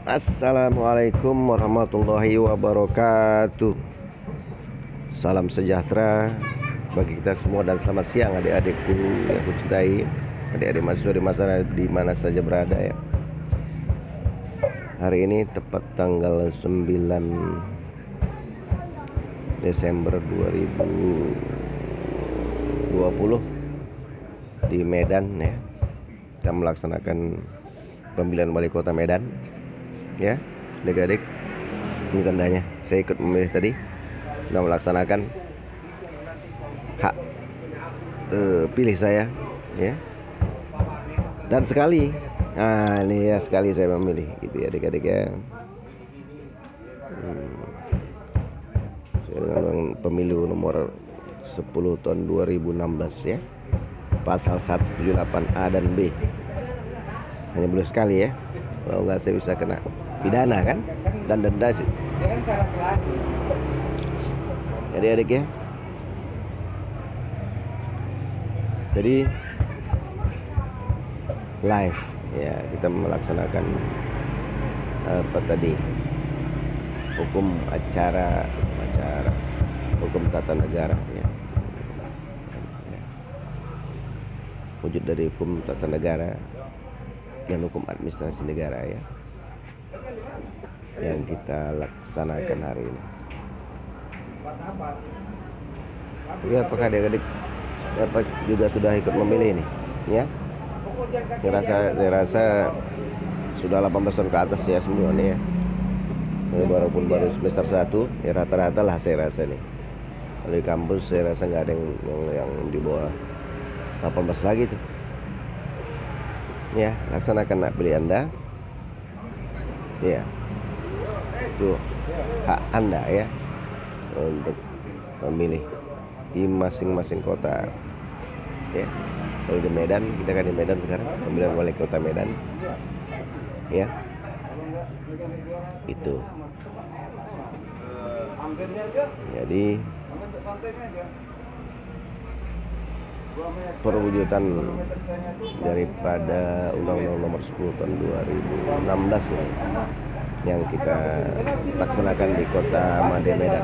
Assalamualaikum warahmatullahi wabarakatuh. Salam sejahtera bagi kita semua dan selamat siang adik-adikku yang aku cintai, adik-adik mahasiswa di mana saja berada ya. Hari ini tepat tanggal 9 Desember 2020 di Medan ya. Kita melaksanakan pemilihan wali kota Medan ya, adik-adik. Ini tandanya saya ikut memilih tadi, sudah melaksanakan hak pilih saya ya. Dan sekali, ini ya, sekali saya memilih gitu ya adik-adik ya. Sesuai dengan pemilu nomor 10 tahun 2016 ya, pasal 178A dan B. Hanya boleh sekali ya, kalau nggak saya bisa kena pidana kan, dan denda sih. Adik-adik ya, jadi live ya, kita melaksanakan apa tadi, hukum acara hukum tata negara ya. Wujud dari hukum tata negara dan hukum administrasi negara ya, yang kita laksanakan hari ini. Jadi apakah adik-adik juga sudah ikut memilih ini ya? Saya rasa sudah 18 tahun ke atas ya semua nih ya. Walaupun baru semester 1 ya, rata-rata lah saya rasa nih. Kalau di kampus saya rasa nggak ada yang di bawah 18 lagi tuh. Ya, laksanakan hak pilih Anda. Ya, itu hak Anda ya, untuk memilih di masing-masing kota ya. Kalau di Medan, kita kan di Medan sekarang, pemilihan wali kota Medan ya, itu. Jadi perwujudan daripada Undang-Undang nomor 10 tahun 2016 ini, yang kita laksanakan di kota Made Medan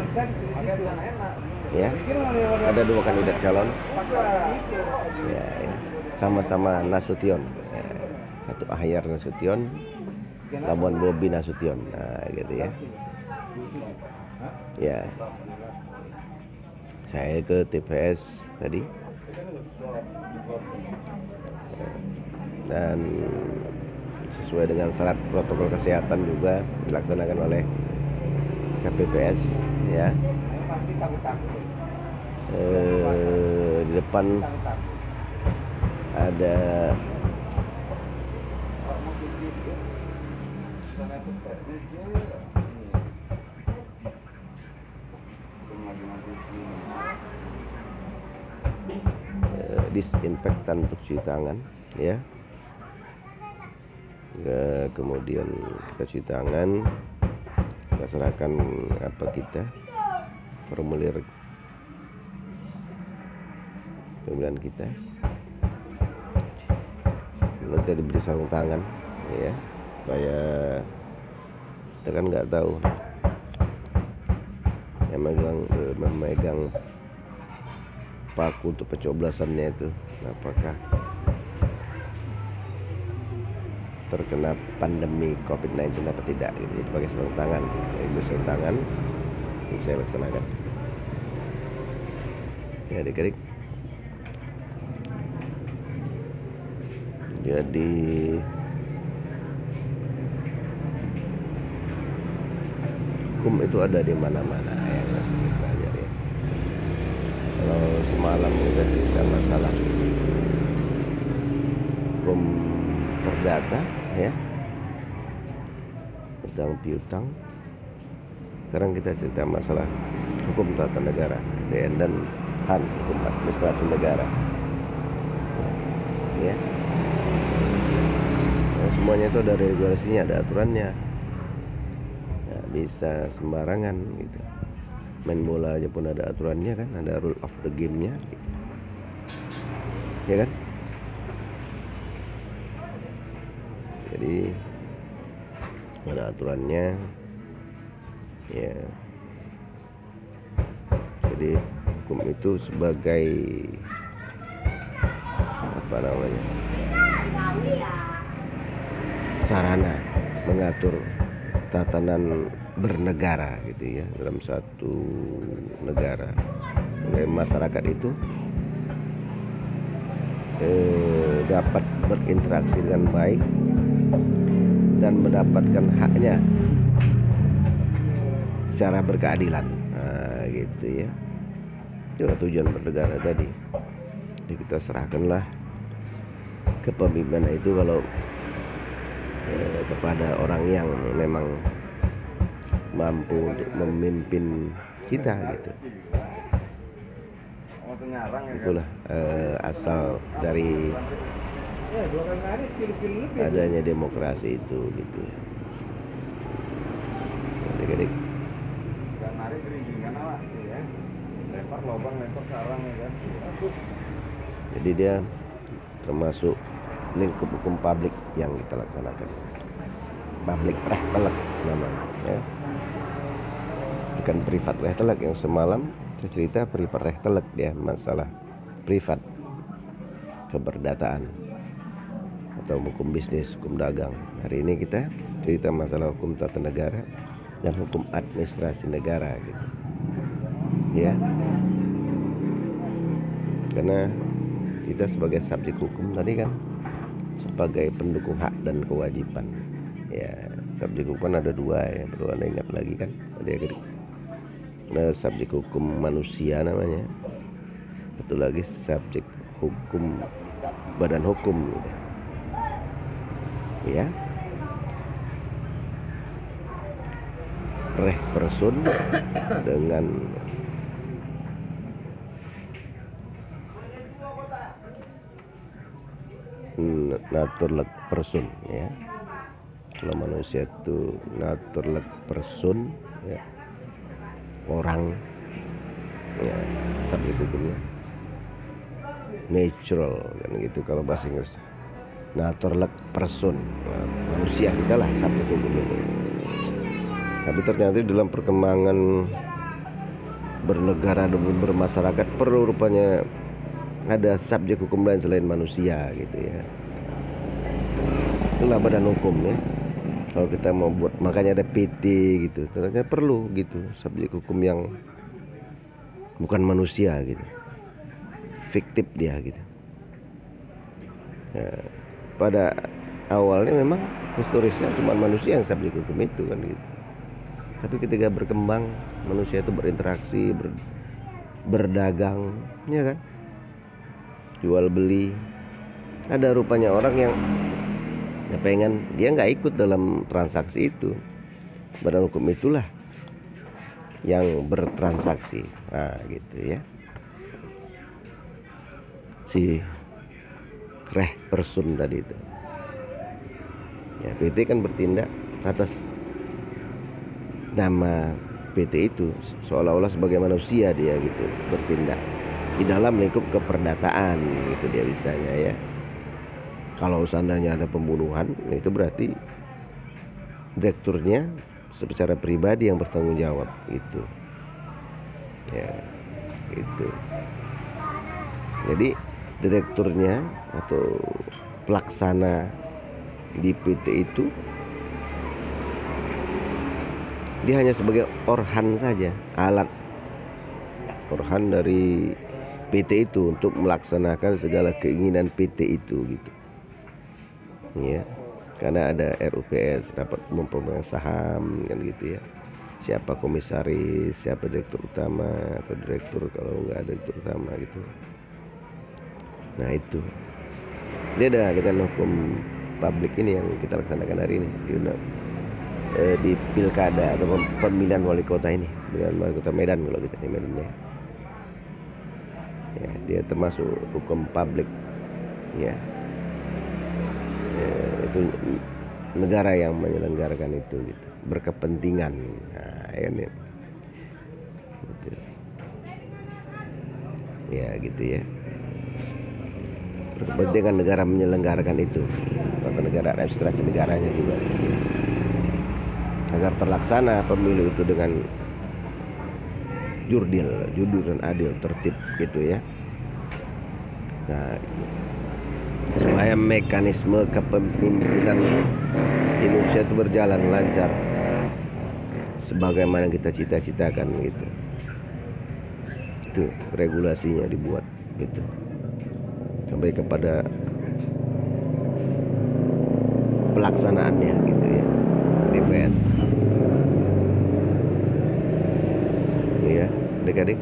ya. Ada 2 kandidat calon ya, sama-sama Nasution ya. Satu Ahyar Nasution, Labuan Bobi Nasution, nah gitu ya. Ya, saya ke TPS tadi dan sesuai dengan syarat protokol kesehatan juga dilaksanakan oleh KPPS ya. Di depan ada disinfektan untuk cuci tangan ya. Kemudian kita cuci tangan, kita serahkan formulir pemilihan kita, lalu kita diberi sarung tangan ya, supaya kita kan nggak tahu yang memegang paku untuk pencoblosannya itu apakah terkena pandemi COVID-19 apa tidak gitu. Jadi pakai sarung tangan, itu sarung tangan yang saya laksanakan ya adik-adik. Jadi hukum itu ada di mana-mana ya, belajar ya. Kalau semalam kita cerita masalah hukum perdata ya, utang piutang. Sekarang kita cerita masalah hukum tata negara, TN dan HAN, hukum administrasi negara ya. Nah, semuanya itu ada regulasinya, ada aturannya, nggak bisa sembarangan gitu. Main bola aja pun ada aturannya kan, ada rule of the game-nya gitu. Ya kan? Jadi ada aturannya ya. Jadi hukum itu sebagai apa namanya, sarana mengatur tatanan bernegara gitu ya, dalam satu negara. Masyarakat itu dapat berinteraksi dengan baik dan mendapatkan haknya secara berkeadilan. Nah, gitu ya. Itu tujuan bernegara tadi. Jadi kita serahkanlah kepemimpinan itu kalau kepada orang yang memang mampu untuk memimpin kita gitu. Itulah asal dari adanya demokrasi itu gitu. Adik-adik. Jadi dia termasuk lingkup hukum publik yang kita laksanakan. Public Rechtelijk namanya ya. Bukan privat Rechtelijk yang semalam saya cerita privat Rechtelijk, dia masalah privat, keperdataan atau hukum bisnis, hukum dagang. Hari ini kita cerita masalah hukum tata negara dan hukum administrasi negara gitu. Ya. Karena kita sebagai subjek hukum tadi kan sebagai pendukung hak dan kewajiban. Ya, subjek hukum ada dua ya, perlu Anda ingat lagi kan. Nah, subjek hukum manusia namanya. Satu lagi subjek hukum badan hukum gitu. Ya. Reh person dengan naturleg person ya. Kalau manusia itu naturleg person ya, orang ya, subjek hukumnya natural kan gitu kalau bahasa Inggris. Naturleg person, nah, manusia kita lah subjek hukum itu. Tapi ternyata dalam perkembangan bernegara dan bermasyarakat perlu rupanya ada subjek hukum lain selain manusia gitu ya. Itulah badan hukum ya. Kalau kita mau buat, makanya ada PT gitu. Ternyata perlu gitu subjek hukum yang bukan manusia gitu, fiktif dia gitu ya. Pada awalnya memang historisnya cuma manusia yang subjek hukum itu kan gitu. Tapi ketika berkembang manusia itu berinteraksi, berdagang ya kan, jual beli, ada rupanya orang yang pengen dia nggak ikut dalam transaksi itu. Badan hukum itulah yang bertransaksi. Nah gitu ya. Si reh person tadi itu ya, PT kan bertindak atas nama PT itu, seolah-olah sebagai manusia dia gitu bertindak di dalam lingkup keperdataan gitu dia bisanya ya. Kalau seandainya ada pembunuhan, itu berarti direkturnya secara pribadi yang bertanggung jawab gitu ya gitu. Jadi direkturnya atau pelaksana di PT itu dia hanya sebagai orhan saja, alat orhan dari PT itu untuk melaksanakan segala keinginan PT itu gitu ya. Karena ada RUPS, rapat umum pemegang saham kan gitu ya. Siapa komisaris, siapa direktur utama atau direktur kalau nggak ada direktur utama gitu. Nah itu beda dengan hukum publik ini yang kita laksanakan hari ini di pilkada atau pemilihan wali kota ini, pemilihan wali kota Medan kalau kita di Medan ya, dia termasuk hukum publik ya. Itu negara yang menyelenggarakan itu gitu, berkepentingan. Nah ini gitu. Ya gitu ya, berkepentingan negara menyelenggarakan itu, tata negara administrasi negaranya juga gitu. agar terlaksana pemilu itu dengan jujur dan adil, tertib gitu ya. Nah, supaya mekanisme kepemimpinan Indonesia itu berjalan lancar sebagaimana kita cita-citakan gitu. Itu regulasinya dibuat gitu, sampai kepada pelaksanaannya gitu ya, DPS ya adik-adik.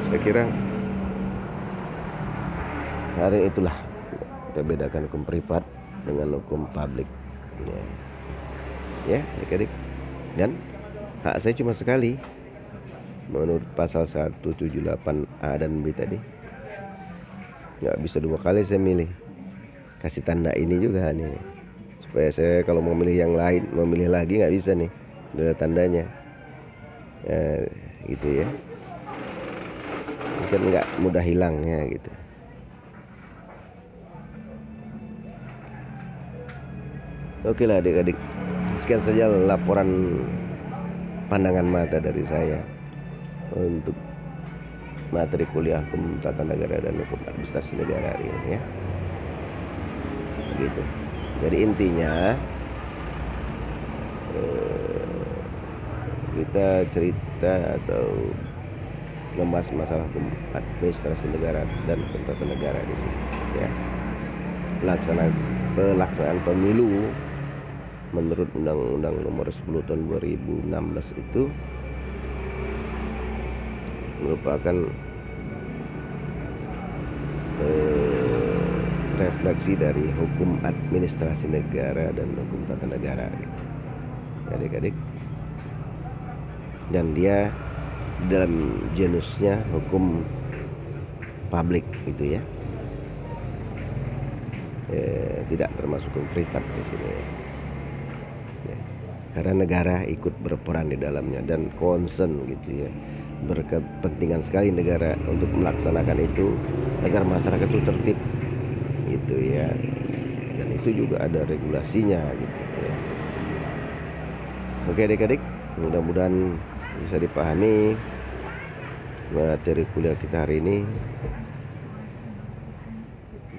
Saya kira hari itulah kita bedakan hukum privat dengan hukum publik ya adik-adik. Dan hak saya cuma sekali menurut pasal 178A dan B tadi. Nggak bisa 2 kali saya milih. Kasih tanda ini juga nih, supaya saya kalau mau milih yang lain, mau milih lagi nggak bisa nih, ada tandanya gitu ya, kan nggak mudah hilangnya gitu. Oke lah adik-adik, sekian saja laporan pandangan mata dari saya untuk materi kuliah Hukum Tata Negara dan Hukum Administrasi Negara hari ini ya. Gitu. Jadi intinya kita cerita atau membahas masalah hukum administrasi negara dan hukum tata negara di sini ya. Pelaksanaan pemilu menurut Undang-Undang Nomor 10 Tahun 2016 itu merupakan refleksi dari hukum administrasi negara dan hukum tata negara gitu. Adik-adik, dan dia dalam jenisnya hukum publik gitu ya, tidak termasuk hukum privat di sini ya. Karena negara ikut berperan di dalamnya dan concern gitu ya, berkepentingan sekali negara untuk melaksanakan itu agar masyarakat itu tertib gitu ya, dan itu juga ada regulasinya gitu ya. Oke adik-adik, mudah-mudahan bisa dipahami materi kuliah kita hari ini.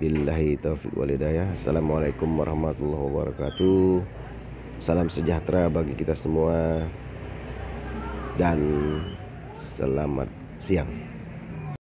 Billahi taufiq wal hidayah. Assalamualaikum warahmatullahi wabarakatuh. Salam sejahtera bagi kita semua dan selamat siang.